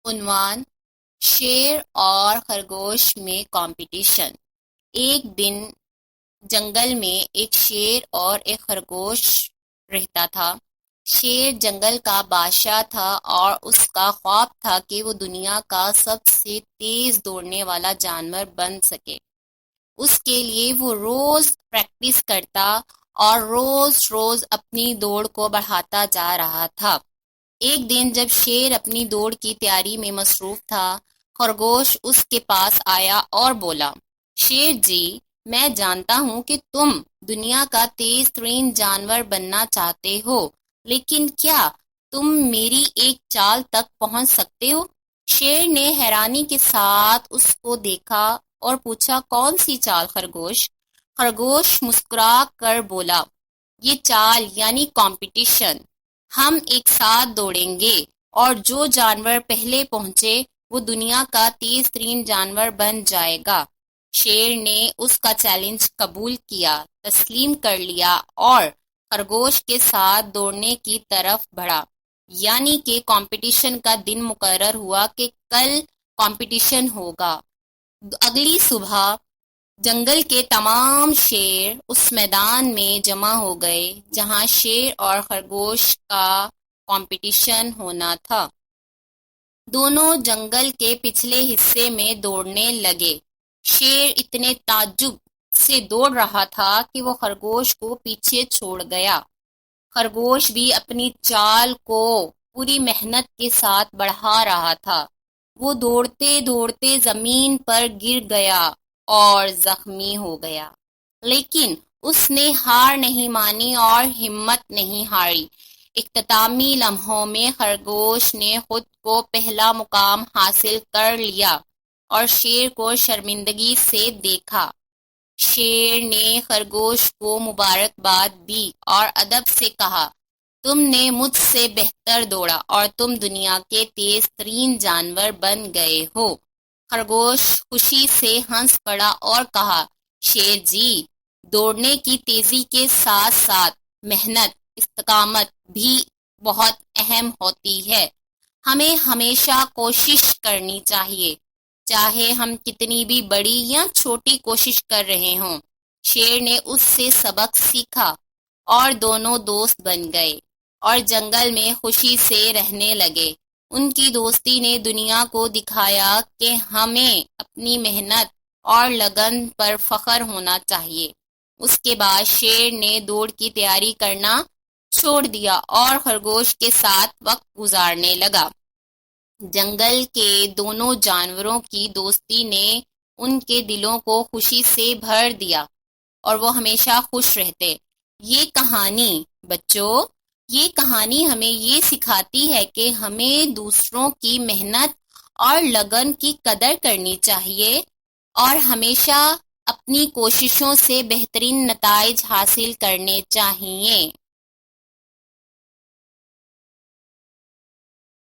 عنوان: شیر اور خرگوش میں کمپٹیشن۔ ایک دن جنگل میں ایک شیر اور ایک خرگوش رہتا تھا۔ شیر جنگل کا بادشاہ تھا اور اس کا خواب تھا کہ وہ دنیا کا سب سے تیز دوڑنے والا جانور بن سکے۔ اس کے لیے وہ روز پریکٹس کرتا اور روز روز اپنی دوڑ کو بڑھاتا جا رہا تھا۔ ایک دن جب شیر اپنی دوڑ کی تیاری میں مصروف تھا، خرگوش اس کے پاس آیا اور بولا، شیر جی، میں جانتا ہوں کہ تم دنیا کا تیز ترین جانور بننا چاہتے ہو، لیکن کیا تم میری ایک چال تک پہنچ سکتے ہو؟ شیر نے حیرانی کے ساتھ اس کو دیکھا اور پوچھا، کون سی چال خرگوش؟ خرگوش مسکرا کر بولا، یہ چال یعنی کمپٹیشن۔ ہم ایک ساتھ دوڑیں گے اور جو جانور پہلے پہنچے وہ دنیا کا تیز ترین جانور بن جائے گا۔ شیر نے اس کا چیلنج قبول کیا، تسلیم کر لیا اور خرگوش کے ساتھ دوڑنے کی طرف بڑھا۔ یعنی کہ کمپٹیشن کا دن مقرر ہوا کہ کل کمپٹیشن ہوگا۔ اگلی صبح جنگل کے تمام شیر اس میدان میں جمع ہو گئے جہاں شیر اور خرگوش کا کمپٹیشن ہونا تھا۔ دونوں جنگل کے پچھلے حصے میں دوڑنے لگے۔ شیر اتنے تعجب سے دوڑ رہا تھا کہ وہ خرگوش کو پیچھے چھوڑ گیا۔ خرگوش بھی اپنی چال کو پوری محنت کے ساتھ بڑھا رہا تھا۔ وہ دوڑتے دوڑتے زمین پر گر گیا اور زخمی ہو گیا، لیکن اس نے ہار نہیں مانی اور ہمت نہیں ہاری۔ اختتامی لمحوں میں خرگوش نے خود کو پہلا مقام حاصل کر لیا اور شیر کو شرمندگی سے دیکھا۔ شیر نے خرگوش کو مبارکباد دی اور ادب سے کہا، تم نے مجھ سے بہتر دوڑا اور تم دنیا کے تیز ترین جانور بن گئے ہو۔ خرگوش خوشی سے ہنس پڑا اور کہا، شیر جی، دوڑنے کی تیزی کے ساتھ ساتھ محنت، استقامت بھی بہت اہم ہوتی ہے۔ ہمیں ہمیشہ کوشش کرنی چاہیے، چاہے ہم کتنی بھی بڑی یا چھوٹی کوشش کر رہے ہوں۔ شیر نے اس سے سبق سیکھا اور دونوں دوست بن گئے اور جنگل میں خوشی سے رہنے لگے۔ ان کی دوستی نے دنیا کو دکھایا کہ ہمیں اپنی محنت اور لگن پر فخر ہونا چاہیے۔ اس کے بعد شیر نے دوڑ کی تیاری کرنا چھوڑ دیا اور خرگوش کے ساتھ وقت گزارنے لگا۔ جنگل کے دونوں جانوروں کی دوستی نے ان کے دلوں کو خوشی سے بھر دیا اور وہ ہمیشہ خوش رہتے۔ یہ کہانی بچوں، یہ کہانی ہمیں یہ سکھاتی ہے کہ ہمیں دوسروں کی محنت اور لگن کی قدر کرنی چاہیے اور ہمیشہ اپنی کوششوں سے بہترین نتائج حاصل کرنے چاہیے۔